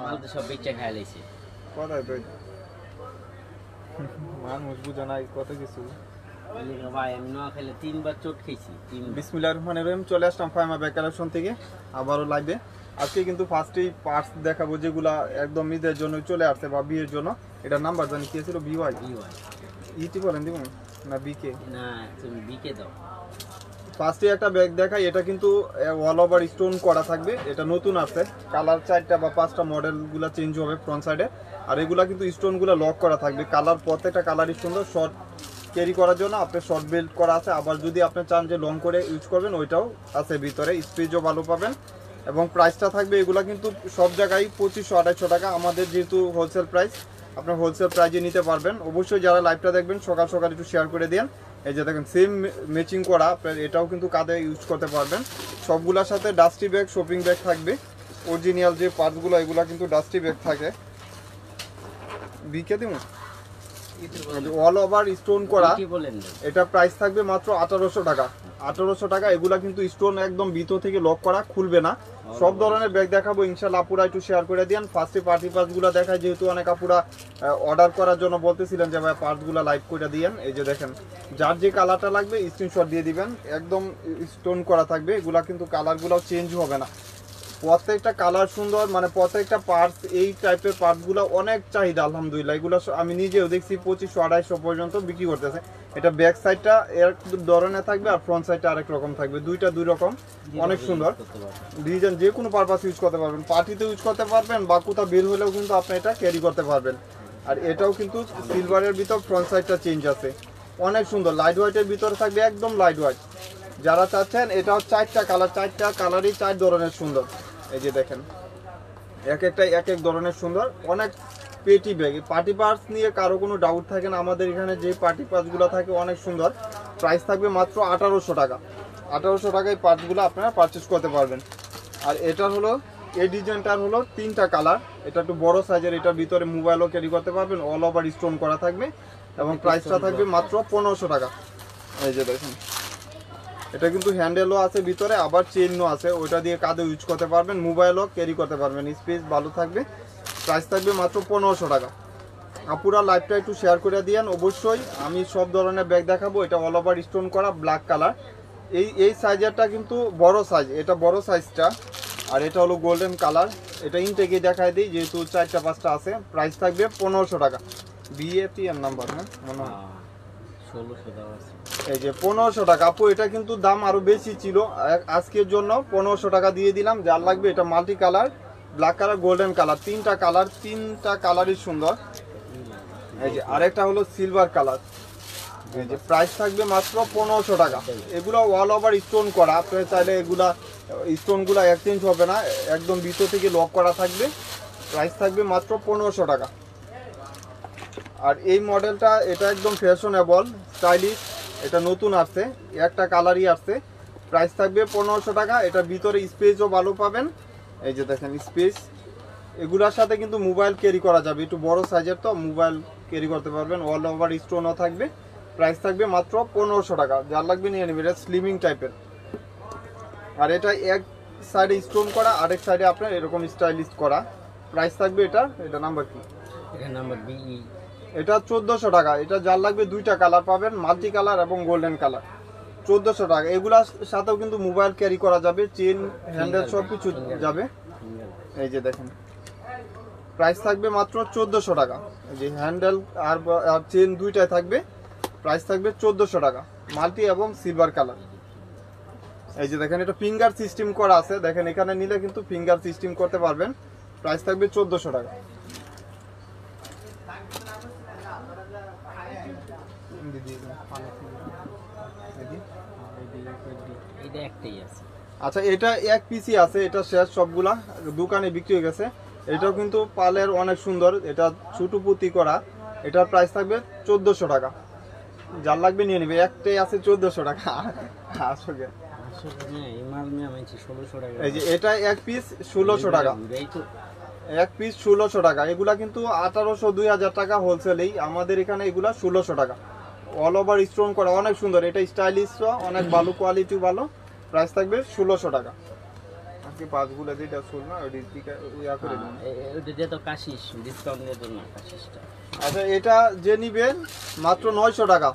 মাল তো সব বেচা খাই লাইছে কোথায় তো মানুষ বুঝে নাই কত কিছু। ভাই আমি না খেলে 3 বার চোট খেয়েছি। বিসমিল্লাহির রহমানির রহিম। চলে আসলাম ফাইমা ব্যাগ কালেকশন থেকে আবারও লাইভে। আজকে কিন্তু ফার্স্টেই পার্টস দেখাবো যেগুলা একদম ঈদের জন্য চলে আসছে বা বিয়ের জন্য। এটার নাম্বার জানি কি ছিল? বিওয়াই ইটি বলেন দিব না বিকে? না তুমি বিকে দাও। ফার্স্টে একটা ব্যাগ দেখাই। এটা কিন্তু অল ওভার স্টোন করা থাকবে। এটা নতুন আছে, কালার 4টা বা 5টা মডেলগুলো চেঞ্জ হবে ফ্রন্ট সাইডে। আর এগুলা কিন্তু স্টোনগুলো লক করা থাকবে। কালার প্রত্যেকটা কালারই সুন্দর। শর্ট ক্যারি করার জন্য আপনার শর্ট বেল্ট করা আছে। আবার যদি আপনি চান যে লং করে ইউজ করবেন ওইটাও আছে ভিতরে। স্পেসও ভালো পাবেন এবং প্রাইসটা থাকবে এগুলা কিন্তু সব জায়গায় 2500-2800 টাকা। আমাদের যেহেতু হোলসেল প্রাইস, আপনার হোলসেল প্রাইজে নিতে পারবেন। অবশ্যই যারা লাইভটা দেখবেন সকাল সকাল একটু শেয়ার করে দেন। এই যে দেখেন সেম ম্যাচিং করা, আপনার এটাও কিন্তু কাঁধে ইউজ করতে পারবেন। সবগুলোর সাথে ডাস্টি ব্যাগ, শপিং ব্যাগ থাকবে। অরিজিনাল যে পার্টসগুলো এগুলো কিন্তু ডাস্টি ব্যাগ থাকে। বিকে দিব অল ওভার স্টোন করা। এটা প্রাইস থাকবে মাত্র 1800 টাকা। 1800 টাকা। এগুলা কিন্তু স্টোন একদম ভিতর থেকে লক করা, খুলবে না। সব ধরনের ব্যাগ দেখাবো ইনশাআল্লাহ। আপুরা একটু শেয়ার করে দেন। ফার্স্টে পার্টি পার্টসগুলো দেখায়, যেহেতু অনেক আপুরা অর্ডার করার জন্য বলতেছিলেন যে ভাই পার্টসগুলো লাইভ করে দিয়েন। এই যে দেখেন, যার যে কালারটা লাগবে স্ক্রিনশট দিয়ে দিবেন। একদম স্টোন করা থাকবে। এগুলা কিন্তু কালারগুলোও চেঞ্জ হবে না। প্রত্যেকটা কালার সুন্দর, মানে প্রত্যেকটা পার্টস, এই টাইপের পার্টসগুলো অনেক চাহিদা আলহামদুলিল্লাহ। এগুলো আমি নিজেও দেখছি 2500-2800 পর্যন্ত বিক্রি করতেছে। এটা ব্যাক সাইডটা এর ধরনের থাকবে আর ফ্রন্ট সাইডটা আরেক রকম থাকবে। দুইটা দুই রকম, অনেক সুন্দর ডিজাইন। যে কোনো পারপাস ইউজ করতে পারবেন, পার্টিতে ইউজ করতে পারবেন বা কোথাও বের হলেও কিন্তু আপনি এটা ক্যারি করতে পারবেন। আর এটাও কিন্তু সিলভারের ভিতর ফ্রন্ট সাইডটা চেঞ্জ আছে, অনেক সুন্দর। লাইট হোয়াইটের ভিতরে থাকবে, একদম লাইট হোয়াইট। যারা চাচ্ছেন এটাও 4টা কালার, 4টা কালারই 4 ধরনের সুন্দর। এই যে দেখেন, এক একটা এক এক ধরনের সুন্দর। অনেক পেটি ব্যাগ, পার্টি পার্টস নিয়ে কারো কোনো ডাউট থাকে না। আমাদের এখানে যে পার্টি পার্টসগুলো থাকে অনেক সুন্দর। প্রাইস থাকবে মাত্র 1800 টাকা। 1800 টাকায় পার্টসগুলো আপনারা পারচেস করতে পারবেন। আর এটার হলো, এই ডিজাইনটার হলো 3টা কালার। এটা একটু বড় সাইজের। এটার ভিতরে মোবাইলও ক্যারি করতে পারবেন। অল ওভার স্টোন করা থাকবে এবং প্রাইসটা থাকবে মাত্র 1500 টাকা। এই যে দেখেন, এটা কিন্তু হ্যান্ডেলও আছে ভিতরে, আবার চেইনও আছে। ওইটা দিয়ে কাঁধে ইউজ করতে পারবেন, মোবাইলও ক্যারি করতে পারবেন। স্পেস ভালো থাকবে। প্রাইস থাকবে মাত্র 1500 টাকা। আপুরা লাইভটা একটু শেয়ার করে দিয়েন অবশ্যই। আমি সব ধরনের ব্যাগ দেখাবো। এটা অল ওভার স্টোন করা, ব্ল্যাক কালার। এই সাইজেরটা কিন্তু বড় সাইজ, এটা বড় সাইজটা। আর এটা হলো গোল্ডেন কালার। এটা ইনটেকে দেখাই দিই, যেহেতু 4টা 5টা আছে। প্রাইস থাকবে 1500 টাকা। বিএটিএম নাম্বার, হ্যাঁ মনে হয় 1600 টাকা আছে। এই যে 1500 টাকা। আপু এটা কিন্তু দাম আরো বেশি ছিল, আজকের জন্য 1500 টাকা দিয়ে দিলাম। যার লাগবে, এটা multi colour, black colour, golden colour, 3টা কালার, 3টা কালারই সুন্দর। এই যে আরেকটা হলো সিলভার কালার। এই যে প্রাইস থাকবে মাত্র 1500 টাকা। এগুলো অল ওভার স্টোন করা। আপনি চাইলে এগুলা স্টোনগুলো এক্সচেঞ্জ হবে না, একদম ভিতর থেকে লক করা থাকবে। প্রাইস থাকবে মাত্র 1500 টাকা। আর এই মডেলটা, এটা একদম ফ্যাশনেবল, স্টাইলিশ। এটা নতুন আসছে, একটা কালারই আসছে। প্রাইস থাকবে 1500 টাকা। এটা ভিতরে স্পেসও ভালো পাবেন। এই যে দেখেন স্পেস। এগুলোর সাথে কিন্তু মোবাইল ক্যারি করা যাবে, একটু বড় সাইজের তো মোবাইল ক্যারি করতে পারবেন। অল ওভার স্টোনও থাকবে। প্রাইস থাকবে মাত্র 1500 টাকা। যার লাগবে নিয়ে নেবেন। এটা স্লিমিং টাইপের। আর এটা এক সাইডে স্টোন করা, আরেক সাইডে আপনার এরকম স্টাইলিশ করা। প্রাইস থাকবে এটা নাম্বার কি? এটা নাম্বার বিই। এটা 1400 টাকা। এটা যার লাগবে 2টা কালার পাবেন, মাল্টি কালার এবং গোল্ডেন কালার। 1400 টাকা। এগুলার সাথেও কিন্তু মোবাইল ক্যারি করা যাবে, চেন, হ্যান্ডেল সব কিছু যাবে। এই যে দেখেন, প্রাইস থাকবে মাত্র 1400 টাকা। এই যে হ্যান্ডেল আর চেন দুইটাই থাকবে। প্রাইস থাকবে 1400 টাকা, মাল্টি এবং সিলভার কালার। এই যে দেখেন, এটা ফিঙ্গার সিস্টেম করা আছে। দেখেন এখানে নিলে কিন্তু ফিঙ্গার সিস্টেম করতে পারবেন। প্রাইস থাকবে 1400 টাকা। এটা একটাই আছে। আচ্ছা, এটা এক পিসি আছে। এটা শেষ, সবগুলা দোকানে বিক্রি হয়ে গেছে। এটাও কিন্তু পালের অনেক সুন্দর। এটা ছোট পুঁতি করা। এটার প্রাইস থাকবে 1400 টাকা। যার লাগবে নিয়ে নেবে। একটাই আছে 1400 টাকা। আসলে এই যে এটা এক পিস 1600 টাকা। এক পিস 1600 টাকা। এগুলা কিন্তু 1800-2000 টাকা হোলসেলেই। আমাদের এখানে এগুলা 1600 টাকা। অল ওভার স্টোন করা, অনেক সুন্দর। এটা স্টাইলিশ, অনেক ভালো কোয়ালিটি, ভালো। প্রাইস থাকবে 1600 টাকা। কি পাঁচগুলো যেটা সোল না ওই দিকে ইয়া করে দিন। ওটা দিয়ে তো কাশিস ডিসকাউন্ট দিয়ে দেন না কাশিসটা। আচ্ছা এটা যে নিবেন মাত্র 900 টাকা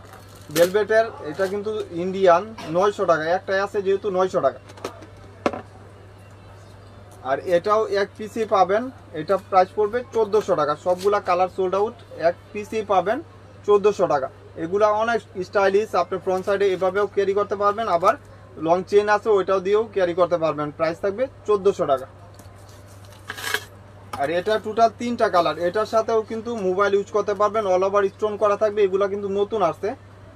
ভেলভেটের, এটা কিন্তু ইন্ডিয়ান 900 টাকা, একটাই আছে যেহেতু 900 টাকা। আর এটাও এক পিসই পাবেন, এটা প্রাইস পড়বে 1400 টাকা। সবগুলা কালার সোল্ড আউট, এক পিসই পাবেন 1400 টাকা। এগুলা অনেক স্টাইলিশ, আপনি ফ্রন্ট সাইডে এভাবেও ক্যারি করতে পারবেন, আবার লং চেন আছে ওইটাও দিয়েও ক্যারি করতে পারবেন। প্রাইস থাকবে 1400 টাকা। আর এটা টোটাল 3টা কালার, এটার সাথেও কিন্তু মোবাইল ইউজ করতে পারবেন, অল ওভার স্টোন করা থাকবে। এগুলা কিন্তু নতুন আসছে,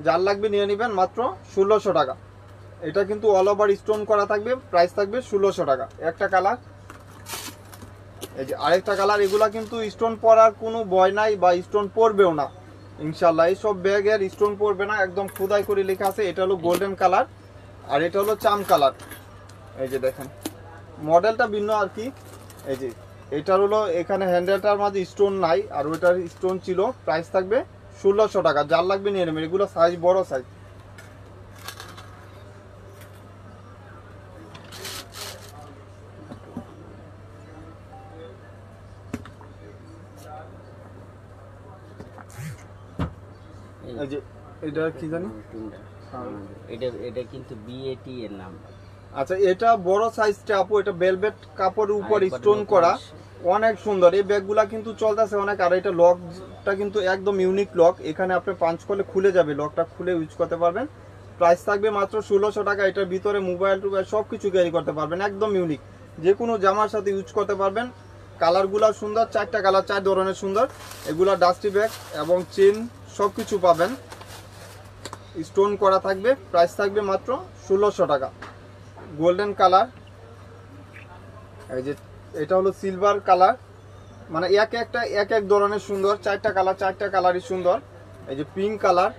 যার লাগবে নিয়ে নেবেন মাত্র 1600 টাকা। এটা কিন্তু অল ওভার স্টোন করা থাকবে, প্রাইস থাকবে 1600 টাকা। একটা কালার, এই যে আরেকটা কালার। এগুলা কিন্তু স্টোন পরার কোনো ভয় নাই বা স্টোন পড়বেও না ইনশাল্লাহ। এইসব ব্যাগের স্টোন পড়বে না, একদম খোদাই করে লেখা আছে। এটা হলো গোল্ডেন কালার আর এটা হলো চাম কালার। এই যে দেখেন মডেলটা ভিন্ন আর কি। এই যে এটার হলো এখানে হ্যান্ডেলটার মাঝে স্টোন নাই, আর ওইটার স্টোন ছিল। প্রাইস থাকবে 1600 টাকা। যার লাগবে নিয়ে নেবেন, এগুলো সাইজ বড় সাইজ। এই যে এটা কি জানি, এটা এটা কিন্তু বিএটি এর নাম। আচ্ছা এটা বড় সাইজটা আপু, এটা ভেলভেট কাপড়ের উপর স্টোন করা, অনেক সুন্দর। এই ব্যাগগুলা কিন্তু চলতেছে অনেক। আর এটা লকটা কিন্তু একদম ইউনিক লক, এখানে আপনি পাঞ্চ করলে খুলে যাবে, লকটা খুলে ইউজ করতে পারবেন। প্রাইস থাকবে মাত্র 1600 টাকা। এটার ভিতরে মোবাইল টোবাইল সব কিছু ক্যারি করতে পারবেন, একদম ইউনিক, যে কোনো জামার সাথে ইউজ করতে পারবেন। কালারগুলো সুন্দর, 4টা কালার, 4 ধরনের সুন্দর। এগুলা ডাস্টি ব্যাগ এবং চেন সব কিছু পাবেন, স্টোন করা থাকবে। প্রাইস থাকবে মাত্র 1600 টাকা। গোল্ডেন কালার, এই যে এটা হলো সিলভার কালার, মানে এক এক ধরনের সুন্দর। 4টা কালার, 4টা কালারই সুন্দর। এই যে পিঙ্ক কালার,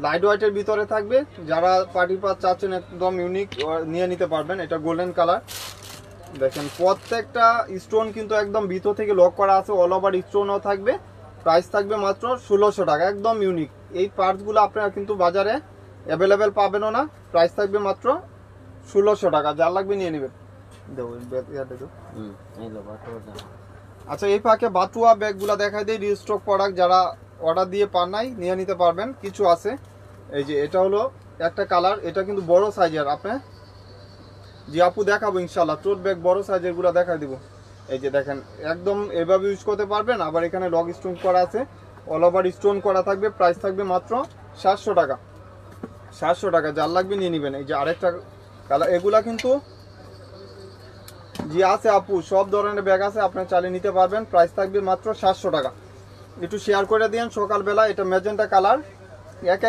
লাইট হোয়াইটের ভিতরে থাকবে। যারা পার্টি পাত চাচ্ছেন একদম ইউনিক নিয়ে নিতে পারবেন। এটা গোল্ডেন কালার, দেখেন প্রত্যেকটা স্টোন কিন্তু একদম ভিতর থেকে লক করা আছে, অল ওভার স্টোনও থাকবে। প্রাইস থাকবে মাত্র 1600 টাকা, একদম ইউনিক। এই পার্টসগুলো আপনারা কিন্তু বাজারে অ্যাভেলেবেল পাবেনও না। প্রাইস থাকবে মাত্র 1600 টাকা। যার লাগবে নিয়ে নেবেন। আচ্ছা এই ফাঁকে বাটুয়া ব্যাগগুলো দেখাই দেয়, রিস্টক প্রোডাক্ট। যারা অর্ডার দিয়ে পান নাই নিয়ে নিতে পারবেন, কিছু আছে। এই যে এটা হলো একটা কালার, এটা কিন্তু বড় সাইজের। আপনি জি আপু দেখাবো ইনশাল্লাহ, টোট ব্যাগ বড় সাইজের গুলা দেখাই দিব। এই যে দেখেন একদম এভাবে ইউজ করতে পারবেন। আবার এখানে লক স্টোন করা আছে, অল ওভার স্টোন করা থাকবে। প্রাইস থাকবে মাত্র 700 টাকা। 700 টাকা, যার লাগবে নিয়ে নেবেন। এই যে আরেকটা কালার, এগুলা কিন্তু জি আছে আপু, সব ধরনের ব্যাগ আছে, আপনি চালিয়ে নিতে পারবেন। প্রাইস থাকবে মাত্র 700 টাকা। একটু শেয়ার করে দিন সকালবেলা। এটা ম্যাজেন্টা কালার, এক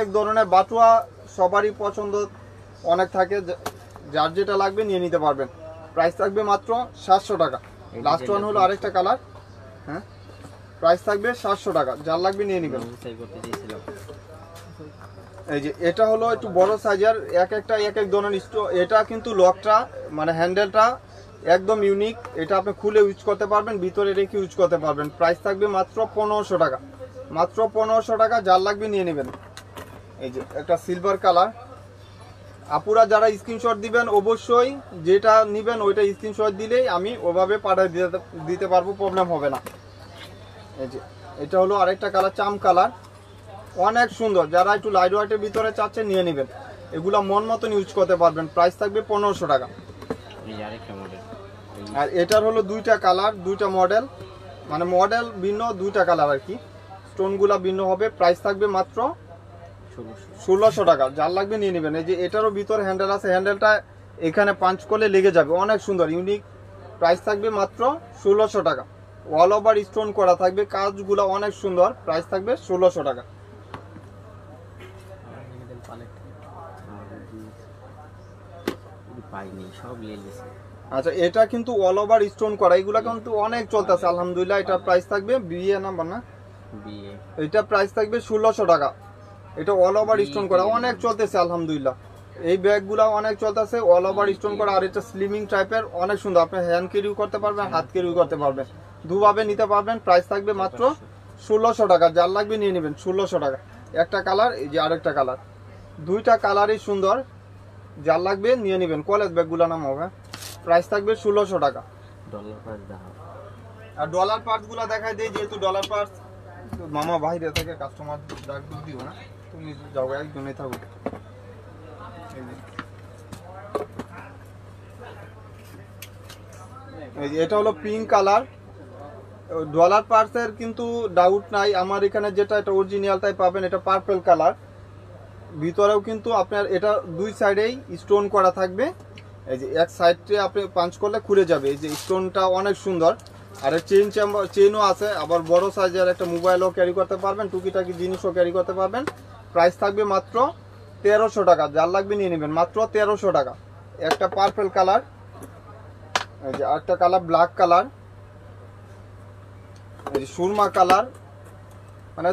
এক ধরনের বাটুয়া সবারই পছন্দ অনেক থাকে, যার যেটা লাগবে নিয়ে নিতে পারবেন। প্রাইস থাকবে মাত্র 700 টাকা। লাস্ট ওয়ান হলো আরেকটা কালার, হ্যাঁ প্রাইস থাকবে 700 টাকা। যার লাগবে নিয়ে নেবেন। এই যে এটা হলো একটু বড় সাইজের, এক এক ধরনের স্টোন। এটা কিন্তু লকটা মানে হ্যান্ডেলটা একদম ইউনিক, এটা আপনি খুলে ইউজ করতে পারবেন, ভিতরে রেখে ইউজ করতে পারবেন। প্রাইস থাকবে মাত্র 1500 টাকা। মাত্র 1500 টাকা, যার লাগবে নিয়ে নেবেন। এই যে একটা সিলভার কালার। আপুরা যারা স্ক্রিনশট দিবেন অবশ্যই যেটা নেবেন ওইটা স্ক্রিনশট দিলেই আমি ওভাবে পাঠিয়ে দিতে পারবো, প্রবলেম হবে না। এই যে এটা হলো আরেকটা কালার, চাম কালার, অনেক সুন্দর। যারা একটু লাইট ওয়েটের ভিতরে চাচ্ছেন নিয়ে নেবেন, এগুলা মন মতন ইউজ করতে পারবেন। প্রাইস থাকবে 1500 টাকা। আর এটার হলো 2টা কালার, 2টা মডেল, মানে মডেল ভিন্ন, 2টা কালার আর কি, স্টোনগুলা ভিন্ন হবে। প্রাইস থাকবে মাত্র 1600 টাকা। যার লাগবে নিয়ে নেবেন। এই যে এটারও ভিতরে হ্যান্ডেল আছে, হ্যান্ডেলটা এখানে পাঞ্চ করলে লেগে যাবে, অনেক সুন্দর ইউনিক। প্রাইস থাকবে মাত্র 1600 টাকা। অল ওভার স্টোন করা থাকবে, কাজগুলো অনেক সুন্দর। প্রাইস থাকবে 1600 টাকা। আচ্ছা এটা কিন্তু অল ওভার স্টোন করা, এগুলা কিন্তু অনেক চলতেছে আলহামদুলিল্লাহ। এটা প্রাইস থাকবে বিএ নাম্বার না, এটা প্রাইস থাকবে 1600 টাকা। এটা অল ওভার স্টোন করা, অনেক চলতেছে আলহামদুলিল্লাহ। এই ব্যাগগুলা অনেক চলতেছে, অল ওভার স্টোন করা। আর এটা স্লিমিং টাইপের, অনেক সুন্দর। আপনি হ্যান্ড ক্যারিও করতে পারবেন, হাত ক্যারিও করতে পারবেন, দুভাবে নিতে পারবেন। প্রাইস থাকবে মাত্র 1600 টাকা। যার লাগবে নিয়ে নেবেন 1600 টাকা। একটা কালার, এই যে আরেকটা কালার, 2টা কালারই সুন্দর। যার লাগবে নিয়ে নেবেন। কলেজ ব্যাগগুলা নাম হবে প্রাইস থাকবে 1600 টাকা। ডলার পার্স দাও। আর ডলার পার্টস গুলা দেখাই দেই, যেহেতু ডলার পার্টস মামা বাইরে থেকে কাস্টমার ডাক দিও না, তুমি যাও একজনই থাকো। এই যে এটা হলো পিঙ্ক কালার ডলার পার্টসের, কিন্তু ডাউট নাই আমার এখানে যেটা এটা অরিজিনালটাই পাবেন। এটা পার্পল কালার, ভিতরেও কিন্তু আপনার এটা দুই সাইডেই স্টোন করা থাকবে। এই যে এক সাইডে আপনি পাঞ্চ করলে খুলে যাবে। এই যে স্টোনটা অনেক সুন্দর। আর চেনও আছে, আবার বড় সাইজের একটা মোবাইলও ক্যারি করতে পারবেন, টুকিটাকি জিনিসও ক্যারি করতে পারবেন। প্রাইস থাকবে মাত্র 1300 টাকা। যার লাগবে নিয়ে নেবেন, মাত্র 1300 টাকা। একটা পার্পল কালার, এই যে আরেকটা কালার ব্ল্যাক কালার, এই যে সুরমা কালার, মানে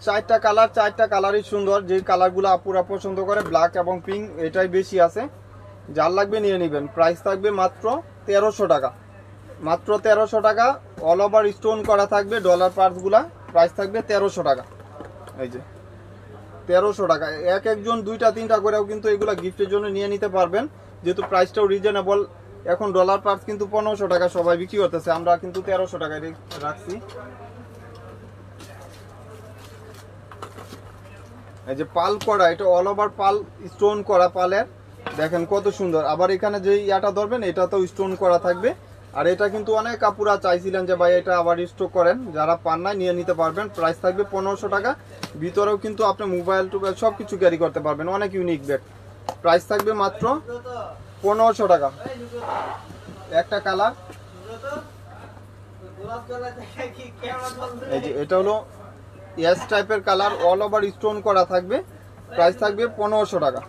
চারটা কালারই সুন্দর। যে কালারগুলো আপুরা পছন্দ করে ব্ল্যাক এবং পিঙ্ক, এটাই বেশি আছে। যার লাগবে নিয়ে নেবেন। প্রাইস থাকবে মাত্র 1300 টাকা। মাত্র 1300 টাকা। অল ওভার স্টোন করা থাকবে ডলার পার্টসগুলা। প্রাইস থাকবে 1300 টাকা। এই যে 1300 টাকা। একজন দুইটা তিনটা করেও কিন্তু এগুলা গিফটের জন্য নিয়ে নিতে পারবেন, যেহেতু প্রাইসটাও রিজনেবল। এখন ডলার পার্টস কিন্তু 1500 টাকা সবাই বিক্রি করতেছে, আমরা কিন্তু 1300 টাকায় রাখছি। এই যে পাল করা, এটা অল ওভার পাল স্টোন করা পালের, দেখেন কত সুন্দর। আবার এখানে যে ইয়াটা ধরবেন এটাতেও স্টোন করা থাকবে। আর এটা কিন্তু অনেক কাপুরা চাইছিলেন যে ভাই এটা আবার স্টোক করেন, যারা পান না নিয়ে নিতে পারবেন। প্রাইস থাকবে 1500 টাকা। ভিতরেও কিন্তু আপনি মোবাইল টোবাইল সব কিছু ক্যারি করতে পারবেন, অনেক ইউনিক ব্যাগ। প্রাইস থাকবে মাত্র 1500 টাকা। একটা কালার, এই যে এটা হলো এস টাইপের কালার, অল ওভার স্টোন করা থাকবে। প্রাইস থাকবে 1500 টাকা।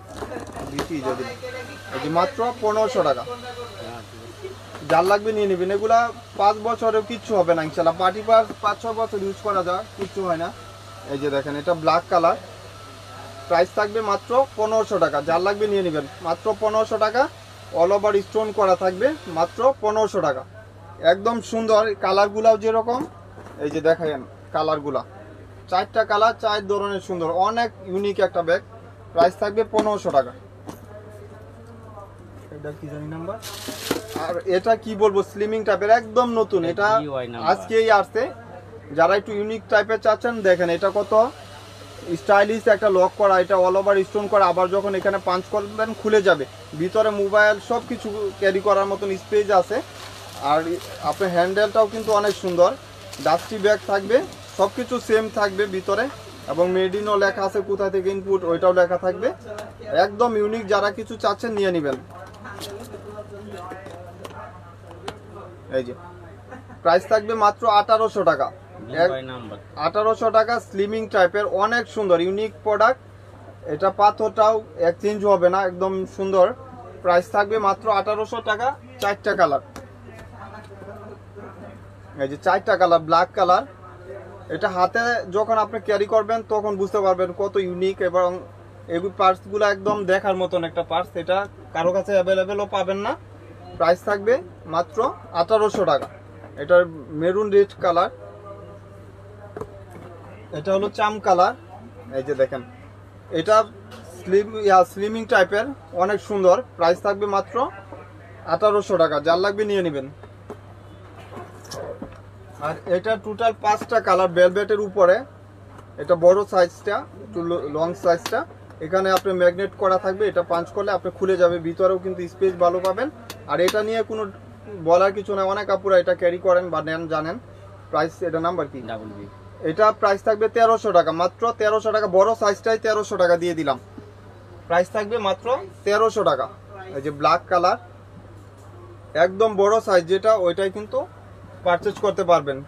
যদি এই যে মাত্র 1500 টাকা। যার লাগবে নিয়ে নেবেন। এগুলা 5 বছরেও কিচ্ছু হবে না ইনশাল্লাহ। পার্টি পাস 5-6 বছর ইউজ করা যায়, কিচ্ছু হয় না। এই যে দেখেন এটা ব্ল্যাক কালার, প্রাইস থাকবে মাত্র 1500 টাকা। যার লাগবে নিয়ে নেবেন, মাত্র 1500 টাকা। অল ওভার স্টোন করা থাকবে, মাত্র 1500 টাকা। একদম সুন্দর কালারগুলাও যেরকম, এই যে দেখেন কালারগুলা, চারটা কালার, চার ধরনের সুন্দর, অনেক ইউনিক একটা ব্যাগ। প্রাইস থাকবে 1500 টাকা। এটা কি জানি নাম্বার। আর এটা কি বলবো, স্লিমিং টাইপের, একদম নতুন। এটা আজকেই আসছে। যারা একটু ইউনিক টাইপের চাচ্ছেন, দেখেন এটা কত স্টাইলিশ একটা লক করা, এটা অল ওভার স্টোন করা। আবার যখন এখানে পাঞ্চ করবেন খুলে যাবে। ভিতরে মোবাইল সব কিছু ক্যারি করার মতন স্পেস আছে। আর আপনার হ্যান্ডেলটাও কিন্তু অনেক সুন্দর। ডাস্টি ব্যাগ থাকবে, সব কিছু সেম থাকবে ভিতরে। এবং মেড ইনও লেখা আছে, কোথায় থেকে ইনপুট ওইটাও লেখা থাকবে। একদম ইউনিক, যারা কিছু চাচ্ছেন নিয়ে নেবেন। এই যে প্রাইস থাকবে মাত্র 1800 টাকা। 1800 টাকা। স্লিমিং টাইপের, অনেক সুন্দর ইউনিক প্রোডাক্ট। এটা পাথরটাও এক্সচেঞ্জ হবে না, একদম সুন্দর। প্রাইস থাকবে মাত্র 1800 টাকা। চারটা কালার, এই যে চারটা কালার, ব্ল্যাক কালার। এটা হাতে যখন আপনি ক্যারি করবেন তখন বুঝতে পারবেন কত ইউনিক। এবং এই পার্টসগুলো একদম দেখার মতন একটা পার্টস। এটা কারো কাছে অ্যাভেলেবেলও পাবেন না। প্রাইস থাকবে মাত্র 1800 টাকা। এটার মেরুন রেড কালার, এটা হলো চাম কালার। এই যে দেখেন এটা স্লিমিং টাইপের, অনেক সুন্দর। প্রাইস থাকবে মাত্র 1800 টাকা। যার লাগবে নিয়ে নেবেন। আর এটা টোটাল 5টা কালার ভেলভেটের উপরে। এটা বড় সাইজটা, একটু লং সাইজটা। এখানে আপনি ম্যাগনেট করা থাকবে, এটা পাঞ্চ করলে আপনি খুলে যাবে। ভিতরেও কিন্তু স্পেস ভালো পাবেন। আর এটা নিয়ে কোনো বলার কিছু না, অনেক কাপড় এটা ক্যারি করেন বা নেন, জানেন। প্রাইস, এটা নাম্বার কি, এটা প্রাইস থাকবে 1300 টাকা। মাত্র 1300 টাকা। বড় সাইজটাই 1300 টাকা দিয়ে দিলাম। প্রাইস থাকবে মাত্র 1300 টাকা। এই যে ব্ল্যাক কালার, একদম বড় সাইজ যেটা, ওইটাই কিন্তু পারচেজ করতে পারবেন।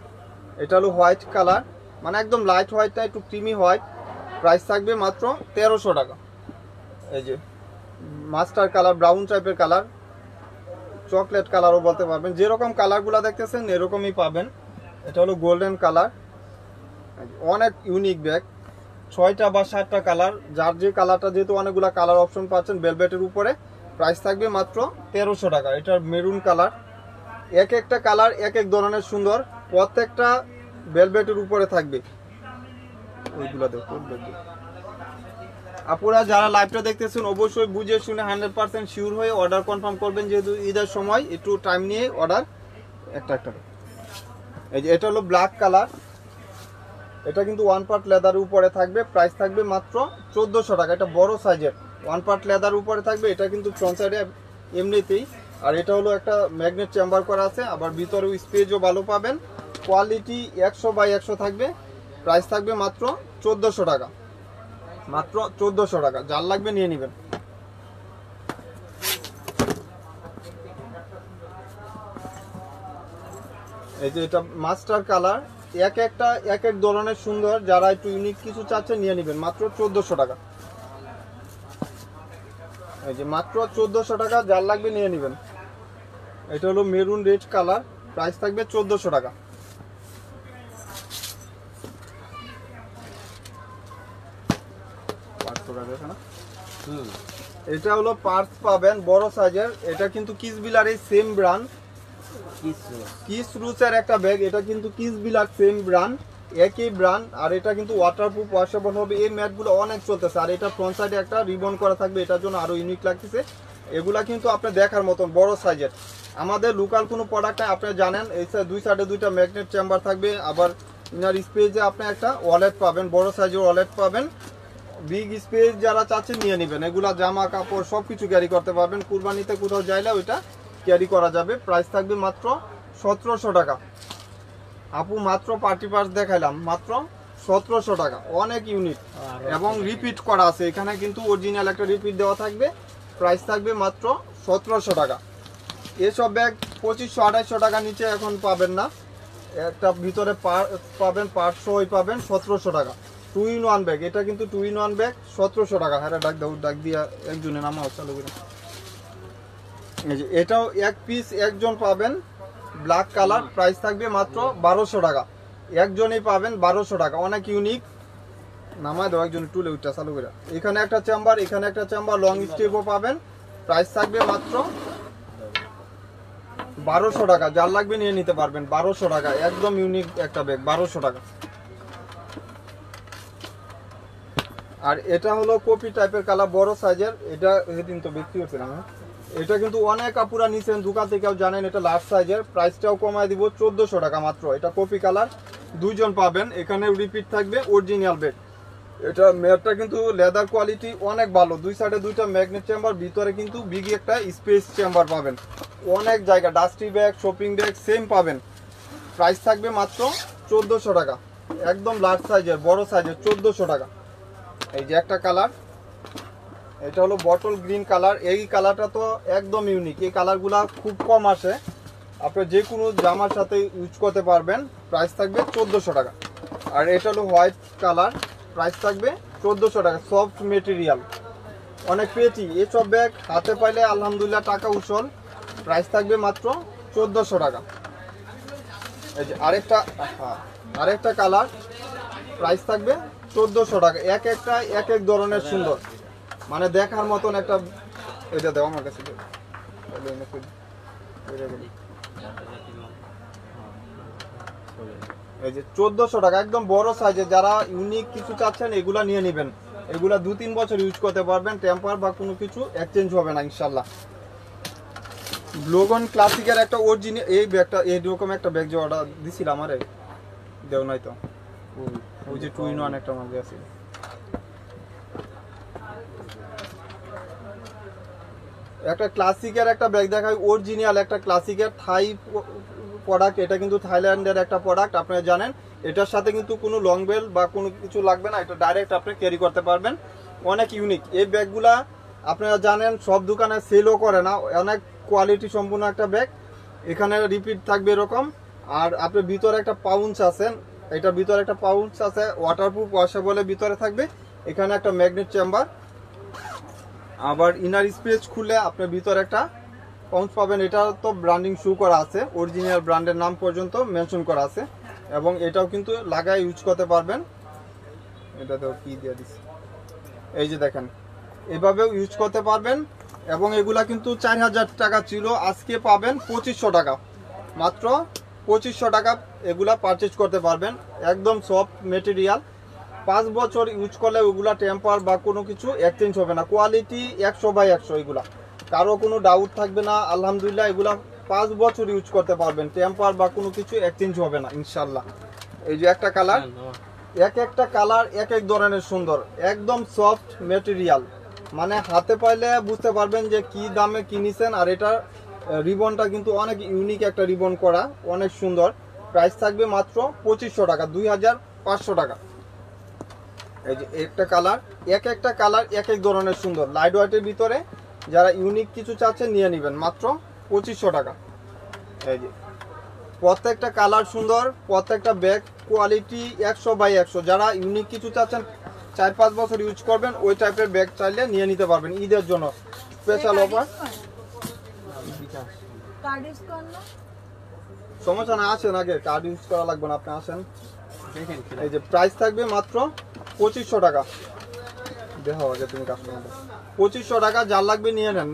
এটা হলো হোয়াইট কালার, মানে একদম লাইট হোয়াইটটা, একটু ক্রিমি হোয়াইট। প্রাইস থাকবে মাত্র 1300 টাকা। এই যে মাস্টার কালার, ব্রাউন টাইপের কালার, চকলেট কালারও বলতে পারবেন। যেরকম কালারগুলো দেখতেছেন এরকমই পাবেন। এটা হলো গোল্ডেন কালার, অনেক ইউনিক ব্যাগ। 6টা বা 7টা কালার, যার যে কালারটা, যেহেতু অনেকগুলো কালার অপশন পাচ্ছেন ভেলভেটের উপরে। প্রাইস থাকবে মাত্র 1300 টাকা। এটার মেরুন কালার, এক একটা কালার এক এক ধরনের সুন্দর, প্রত্যেকটা ভেলভেটের উপরে থাকবে। ওইগুলো দেখো, আপনারা যারা লাইভটা দেখতেছেন অবশ্যই বুঝে শুনে 100% শিওর হয়ে অর্ডার কনফার্ম করবেন, যেহেতু ঈদের সময় একটু টাইম নিয়ে অর্ডার একটা এই যে এটা হলো ব্ল্যাক কালার, এটা কিন্তু ওয়ান পার্ট লেদার উপরে থাকবে, প্রাইস থাকবে মাত্র 1400 টাকা। এটা বড় সাইজের ওয়ান পার্ট লেদার উপরে থাকবে, এটা কিন্তু ফ্রন্ট সাইডে এমনিতেই। আর এটা হলো একটা ম্যাগনেট চেম্বার করা আছে, আবার ভিতরেও স্পেসও ভালো পাবেন, কোয়ালিটি 100/100 থাকবে, প্রাইস থাকবে মাত্র 1400 টাকা, মাত্র 1400 টাকা। যার লাগবে নিয়ে নেবেন। এই যে এটা মাস্টার কালার, এক এক ধরনের সুন্দর, যারা একটু ইউনিক কিছু চাচ্ছে নিয়ে নেবেন, মাত্র 1400 টাকা। এই যে মাত্র 1400 টাকা, যার লাগবে নিয়ে নেবেন। এটা হলো মেরুন রেড কালার, প্রাইস থাকবে 1400 টাকা। এটা হলো পার্স পাবেন বড় সাইজের, এটা কিন্তু কিসবিলারের সেম ব্র্যান্ড, কিস রুসের একটা ব্যাগ, এটা কিন্তু কিসবিলার সেম ব্র্যান্ড, একই ব্র্যান্ড। আর এটা কিন্তু ওয়াটারপ্রুফ, ওয়াশেবল হবে। এই ম্যাটগুলো অনেক চলতেছে। আর এটা ফ্রন্ট সাইডে একটা রিবন করা থাকবে, এটার জন্য আরো ইউনিক লাগতেছে। এগুলা কিন্তু আপনি দেখার মতন বড় সাইজের। আমাদের লোকাল কোনো প্রোডাক্ট নাই, আপনি জানেন। এই দুই সাইডে দুইটা ম্যাগনেট চেম্বার থাকবে, আবার ইনার স্পেসে আপনি একটা ওয়ালেট পাবেন, বড় সাইজের ওয়ালেট পাবেন। বিগ স্পেস যারা চাচ্ছেন নিয়ে নেবেন। এগুলা জামা কাপড় সবকিছু ক্যারি করতে পারবেন, কুরবানিতে কোথাও যাইলে ওইটা ক্যারি করা যাবে। প্রাইস থাকবে মাত্র 1700 টাকা। আপু মাত্র পার্টি পার্স দেখাইলাম, মাত্র 1700 টাকা, অনেক ইউনিক এবং রিপিট করা আছে। এখানে কিন্তু অরিজিনাল একটা রিপিট দেওয়া থাকবে, প্রাইস থাকবে মাত্র 1700 টাকা। এসব ব্যাগ 2500-2800 টাকা নিচে এখন পাবেন না। একটা ভিতরে পাবেন পার্ট সহই পাবেন 1700 টাকা। 2-in-1 ব্যাগ, এটা কিন্তু 2-in-1 ব্যাগ 1700 টাকা। হ্যাঁ ডাক দিয়া একজনের নাম চালু করে। এই যে এটাও এক পিস একজন পাবেন, ব্ল্যাক কালার, প্রাইস থাকবে মাত্র 1200 টাকা। একজনই পাবেন 1200 টাকা, অনেক ইউনিক। নামায় দাও একজন টুলে উঠটা চালু করে। এখানে একটা চেম্বার, এখানে একটা চেম্বার, লং স্টেপও পাবেন, প্রাইস থাকবে মাত্র 1200 টাকা। যার লাগবে নিয়ে নিতে পারবেন, 1200 টাকা, একদম ইউনিক একটা ব্যাগ, 1200 টাকা। আর এটা হলো কপি টাইপের কালার, বড় সাইজের। এটা সেদিন তো বিক্রি হচ্ছিলাম। এটা কিন্তু অনেক আপুরা নিছেন দোকান থেকেও জানেন, এটা লার্জ সাইজের। প্রাইসটাও কমায় দিব 1400 টাকা মাত্র। এটা কপি কালার, দুইজন পাবেন। এখানে রিপিট থাকবে, অরিজিনাল ব্যাগ। এটা ম্যাটটা কিন্তু লেদার কোয়ালিটি অনেক ভালো। দুই সাইডে দুইটা ম্যাগনেট চেম্বার, ভিতরে কিন্তু বিগ একটা স্পেস চেম্বার পাবেন। অনেক জায়গা, dusty bag, shopping bag same পাবেন। প্রাইস থাকবে মাত্র 1400 টাকা, একদম লার্জ সাইজের, বড় সাইজের, 1400 টাকা। এই যে একটা কালার, এটা হলো বটল গ্রিন কালার। এই কালারটা তো একদম ইউনিক, এই কালারগুলা খুব কম আসে। আপনি যে কোনো জামার সাথে ইউজ করতে পারবেন। প্রাইস থাকবে 1400 টাকা। আর এটা হলো হোয়াইট কালার, প্রাইস থাকবে 1400 টাকা। সফট মেটেরিয়াল, অনেক পেটি। এসব ব্যাগ হাতে পাইলে আলহামদুলিল্লাহ টাকা উসল। প্রাইস থাকবে মাত্র 1400 টাকা। এই যে আরেকটা কালার, প্রাইস থাকবে 1400 টাকা। এক এক ধরনের সুন্দর, মানে দেখার মতন একটা। এটা দেও আমার কাছে। এই যে 1400 টাকা, একদম বড় সাইজে। যারা ইউনিক কিছু চাচ্ছেন এগুলা নিয়ে নেবেন। এগুলা 2-3 বছর ইউজ করতে পারবেন, টেম্পার বা কোনো কিছু এক্সচেঞ্জ হবে না ইনশাল্লাহ। ব্লোগন ক্লাসিকের একটা অরিজিনাল এই ব্যাগটা, এইরকম একটা ব্যাগ যে অর্ডার দিছিলাম, আমারে দেও নাই তো। ওই যে 2-in-1 একটা মাঝে আছে। একটা ক্লাসিকের একটা ব্যাগ দেখাই, অরিজিনাল একটা ক্লাসিকের থাই প্রোডাক্ট। এটা কিন্তু থাইল্যান্ডের একটা প্রোডাক্ট, আপনারা জানেন। এটার সাথে কিন্তু কোনো লং বেল বা কোনো কিছু লাগবে না, এটা ডাইরেক্ট আপনি ক্যারি করতে পারবেন। অনেক ইউনিক এই ব্যাগগুলা, আপনারা জানেন সব দোকানে সেলও করে না। অনেক কোয়ালিটি সম্পূর্ণ একটা ব্যাগ। এখানে রিপিট থাকবে এরকম। আর আপনার ভিতরে একটা পাউন্স আছে, এটার ভিতরে একটা পাউন্স আছে, ওয়াটারপ্রুফ, ওয়াশেবল ভিতরে থাকবে। এখানে একটা ম্যাগনেট চেম্বার, আবার ইনার স্পেস খুলে আপনার ভিতরে একটা পাউন্স পাবেন। এটা তো ব্র্যান্ডিং শু করা আছে, অরিজিনাল ব্র্যান্ডের নাম পর্যন্ত মেনশন করা আছে। এবং এটাও কিন্তু লাগায় ইউজ করতে পারবেন। এটাতেও কি দিয়ে দিচ্ছে, এই যে দেখেন, এভাবেও ইউজ করতে পারবেন। এবং এগুলা কিন্তু 4000 টাকা ছিল, আজকে পাবেন 2500 টাকা, মাত্র 2500 টাকা এগুলা পারচেজ করতে পারবেন। একদম সফট মেটেরিয়াল, 5 বছর ইউজ করলে ওগুলা টেম্পার বা কোনো কিছু এক্সচেঞ্জ হবে না। কোয়ালিটি 100/100 এগুলা, কারো কোনো ডাউট থাকবে না। আলহামদুলিল্লাহ এগুলা 5 বছর ইউজ করতে পারবেন, টেম্পার বা কোনো কিছু এক্সচেঞ্জ হবে না ইনশাল্লাহ। এই যে একটা কালার, এক একটা কালার এক এক ধরনের সুন্দর, একদম সফট মেটেরিয়াল, মানে হাতে পাইলে বুঝতে পারবেন যে কি দামে কিনেছেন। আর এটা রিবনটা কিন্তু অনেক ইউনিক একটা রিবন করা, অনেক সুন্দর। প্রাইস থাকবে মাত্র 2500 টাকা, 2500 টাকা। এই যে একটা কালার, এক একটা কালার এক এক ধরনের সুন্দর, লাইট ওয়েটের ভিতরে যারা ইউনিক কিছু চাচ্ছেন নিয়ে নেবেন মাত্র 2500 টাকা। এই যে প্রত্যেকটা কালার সুন্দর, প্রত্যেকটা ব্যাগ কোয়ালিটি 100/100। যারা ইউনিক কিছু চাচ্ছেন 4-5 বছর ইউজ করবেন ওই টাইপের ব্যাগ চাইলে নিয়ে নিতে পারবেন ঈদের জন্য স্পেশাল অফার। সমস্যা না, আসেন আগে, কার্ড ইউজ করা লাগবে না, আপনি আসেন। এই যে প্রাইস থাকবে মাত্র 2500 টাকা। দেখো আগে তুমি কাস্টমার 2500 টাকা, যার লাগবে নিয়ে নেন।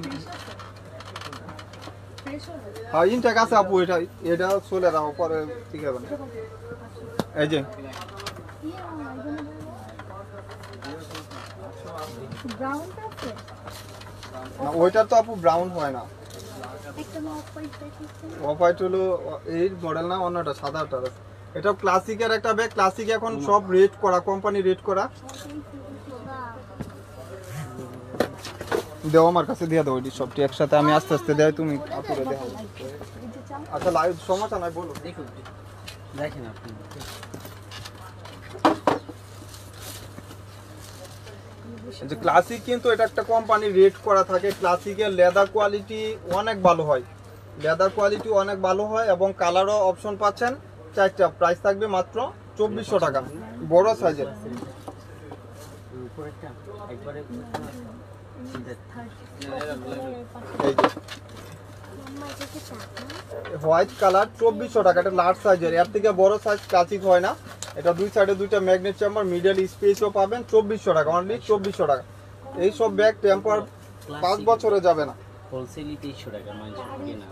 হ্যাঁ ইনটেক আছে আপু, এটা চলে দাও পরে, ঠিক আছে। এই যে ওইটা তো আপু ব্রাউন হয় না, অফ হোয়াইট হলো এই মডেল না, অন্যটা সাদাটা। এটা ক্লাসিকের একটা ব্যাগ, ক্লাসিক এখন সব রেট করা, কোম্পানি রেট করা। দেও আমার কাছে দিয়ে দাও, এটি সবটি একসাথে আমি আস্তে আস্তে দেয়, তুমি আপুরে দেখো। আচ্ছা লাইভ সমস্যা নাই, বলো। দেখুন দেখেন আপনি, যে ক্লাসিক কিন্তু এটা একটা কোম্পানি রেট করা থাকে। ক্লাসিকের লেদার কোয়ালিটি অনেক ভালো হয়, লেদার কোয়ালিটি অনেক ভালো হয় এবং কালারও অপশন পাচ্ছেন 4টা। প্রাইস থাকবে মাত্র 2400 টাকা, বড় সাইজের। এই যে হোয়াইট কালার 2400 টাকা, এটা লার্জ সাইজের, এর থেকে বড় সাইজ ক্লাসিক হয় না। এটা দুই সাইডে দুইটা ম্যাগনেট চেম্বার, মিডল স্পেসও পাবেন। 2400 টাকা, অনলি 2400 টাকা। এই সব ব্যাগ টেম্পার 5 বছরে যাবে না। হোলসেলই 2300 টাকা মানুষ কিনা।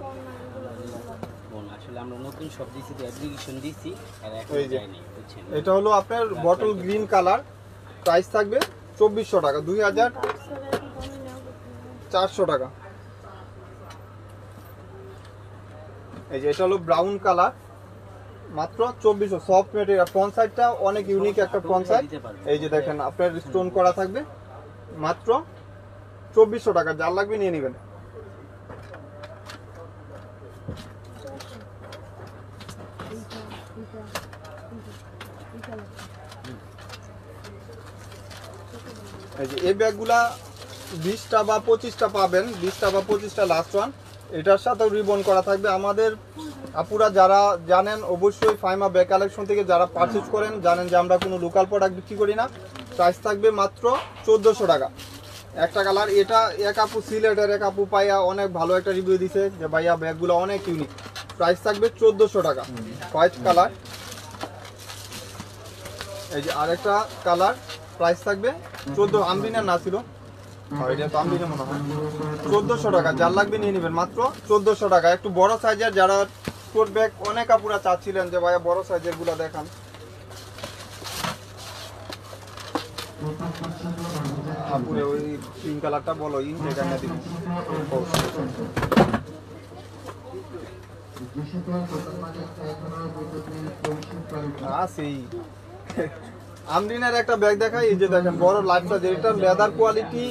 আসলে আমরা নতুন সব দিছি, অ্যাপ্লিকেশন দিছি আর এখন যায়নি, বুঝছেন। এটা হলো আপনার বটল গ্রিন কালার, প্রাইস থাকবে 2400 টাকা, 2400 টাকা। এই যে এটা হলো ব্রাউন কালার, মাত্র 2400, সফট মেটেরিয়াল। ফ্রন্ট সাইডটা অনেক ইউনিক একটা ফ্রন্ট সাইড। এই যে দেখেন আপনার স্টোন করা থাকবে, মাত্র 2400 টাকা, যার লাগবে নিয়ে নেবেন। এই যে এই ব্যাগগুলা 20টা বা 25টা পাবেন, 20টা বা 25টা লাস্ট ওয়ান। এটার সাথে রিবন করা থাকবে। আমাদের আপুরা যারা জানেন অবশ্যই ফাইমা ব্যাগ কালেকশন থেকে যারা পারচেজ করেন জানেন যে আমরা কোনো লোকাল প্রোডাক্ট বিক্রি করি না। প্রাইস থাকবে মাত্র 1400 টাকা। একটা কালার, এটা এক আপু সিলেটের এক আপু পাইয়া অনেক ভালো একটা রিভিউ দিছে যে ভাইয়া ব্যাগগুলো অনেক ইউনিক। প্রাইস থাকবে 1400 টাকা, হোয়াইট কালার। এই যে আরেকটা কালার, প্রাইস থাকবে 14, আমদিনের না ছিল, এটা তো আমদিনের মনে হয়, 1400 টাকা, যার লাগবে নিয়ে নেবেন মাত্র 1400 টাকা। একটু বড় সাইজের, যারা টোট ব্যাগ অনেক আপুরা চাচ্ছিলেন যে ভাইয়া বড় সাইজের গুলা দেখান। আপুরে ওই পিঙ্ক কালারটা বলো, ইনটেক আইনা দিন। আমদিনের একটা ব্যাগ দেখাই, এই যে দেখেন বড় লাইফ সাইজ, এটার লেদার কোয়ালিটি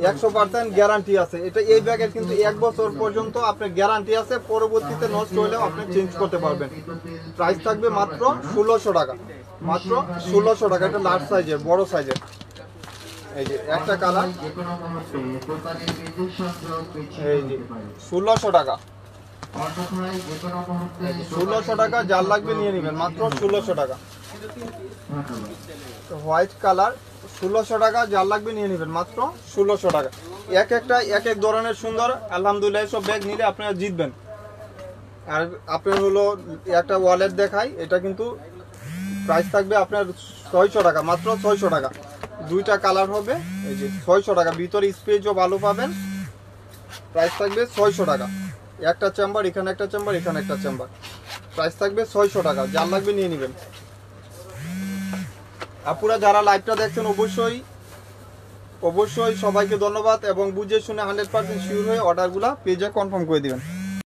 100% গ্যারান্টি আছে। এটা এই ব্যাগের কিন্তু 1 বছর পর্যন্ত আপনার গ্যারান্টি আছে, পরবর্তীতে নষ্ট হলেও আপনি চেঞ্জ করতে পারবেন। প্রাইস থাকবে মাত্র 1600 টাকা, মাত্র 1600 টাকা। এটা লার্জ সাইজের, বড় সাইজের। এই যে একটা কালার, এই যে 1600 টাকা, 1600 টাকা, যার লাগবে নিয়ে নেবেন মাত্র 1600 টাকা। হোয়াইট কালার 1600 টাকা, যার লাগবে নিয়ে নেবেন মাত্র 1600 টাকা। এক একটা এক এক ধরনের সুন্দর, আলহামদুলিল্লাহ সব ব্যাগ নিলে আপনারা জিতবেন। আর আপনার হলো একটা ওয়ালেট দেখাই, এটা কিন্তু প্রাইস থাকবে আপনার 600 টাকা, মাত্র 600 টাকা। দুইটা কালার হবে, এই যে 600 টাকা, ভিতরে স্পেসও ভালো পাবেন। প্রাইস থাকবে 600 টাকা। একটা চেম্বার, এখানে একটা চেম্বার, এখানে একটা চেম্বার। প্রাইস থাকবে 600 টাকা, যার লাগবে নিয়ে নেবেন। আপুরা যারা লাইভটা দেখছেন অবশ্যই সবাইকে ধন্যবাদ এবং বুঝে শুনে 100% শিওর হয়ে অর্ডারগুলো পেজে কনফার্ম করে দিবেন।